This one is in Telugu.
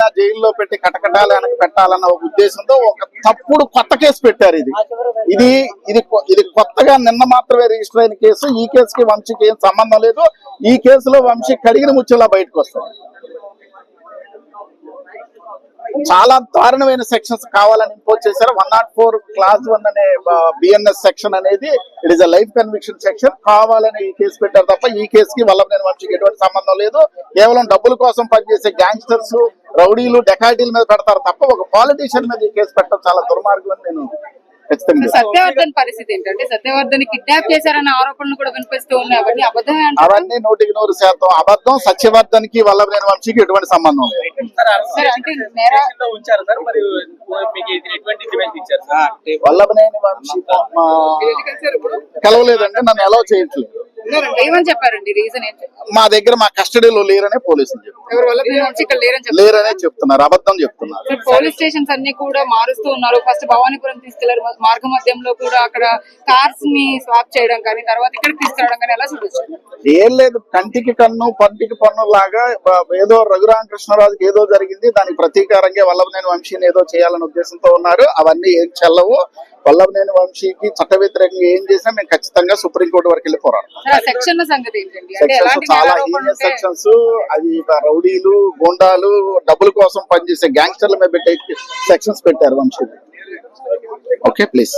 అయినా జైల్లో పెట్టి కటకటాలు వెనక పెట్టాలన్న ఒక ఉద్దేశంతో ఒక తప్పుడు కొత్త కేసు పెట్టారు. ఇది కొత్తగా నిన్న మాత్రమే రిజిస్టర్ అయిన కేసు. ఈ కేసుకి వంశీకి ఏం సంబంధం లేదు. ఈ కేసులో వంశీ కడిగిన ముచ్చేలా బయటకు వస్తాడు. చాలా దారుణమైన సెక్షన్స్ కావాలని ఇంపోజ్ చేశారు. 104 క్లాస్ 1 అనే బిఎన్ఎస్ సెక్షన్ అనేది it is a life conviction section. కావాలని ఈ కేసు పెట్టారు తప్ప ఈ కేసుకి వల్లభనేని వంశీకి ఎటువంటి సంబంధం లేదు. కేవలం డబ్బుల కోసం పనిచేసే గ్యాంగ్స్టర్స్, రౌడీలు, డెకాయిటీల మీద పెడతారు తప్ప ఒక పాలిటీషియన్ మీద ఈ కేసు పెట్టడం చాలా దుర్మార్గం అని నేను ఖచ్చితంగా. సత్యవర్ధన్ పరిస్థితి ఏంటంటే సత్యవర్ధన్ కిడ్నాప్ చేశారన్న ఆరోపణలు కూడా వినిపిస్తూ ఉన్నాయి. అవన్నీ అబద్ధమే. అవన్నీ 100% అబద్ధం. సత్యవర్ధన్ కి వల్లభనేని వంశీకి ఎటువంటి సంబంధం లేదు. వల్లభనేని వంశీ కలవలేదంటే నన్ను అలౌ చేయట్లేదు. ఏమని చెప్పారండి? రీజన్ ఏంటి? మా దగ్గర మా కస్టడీలో లేరనే పోలీసులు చెప్తున్నారు. లేరనే చెప్తున్నారు. అబద్ధం చెప్తున్నారు. పోలీస్ స్టేషన్స్ అన్ని కూడా మారుస్తూ ఉన్నారు. ఫస్ట్ భవానీపురం తీసుకెళ్లారు. మార్గ మధ్యంలో కూడా అక్కడ కార్స్ ని స్వాప్ చేయడం కానీ తర్వాత ఇక్కడ తీసుకురావడం కానీ ఎలా చూడొచ్చు? ఏం లేదు, కంటికి కన్ను పంటికి పన్ను లాగా ఏదో రఘురామకృష్ణరాజుకి ఏదో జరిగింది, దానికి ప్రతీకారంగా వల్లభనేని వంశీని ఏదో చేయాలనే ఉద్దేశంతో ఉన్నారు. అవన్నీ ఏం చెల్లవు. వల్లభనేని వంశీకి చట్ట వ్యతిరేకంగా ఏం చేసినా మేము ఖచ్చితంగా సుప్రీంకోర్టు వరకు వెళ్ళి పోరాడతాం. సెక్షన్స్ చాలా హీనియస్ సెక్షన్స్. అది రౌడీలు, గోండాలు, డబ్బుల కోసం పనిచేసే గ్యాంగ్స్టర్ల మీద పెట్టే సెక్షన్స్ పెట్టారు వంశీ. Okay please.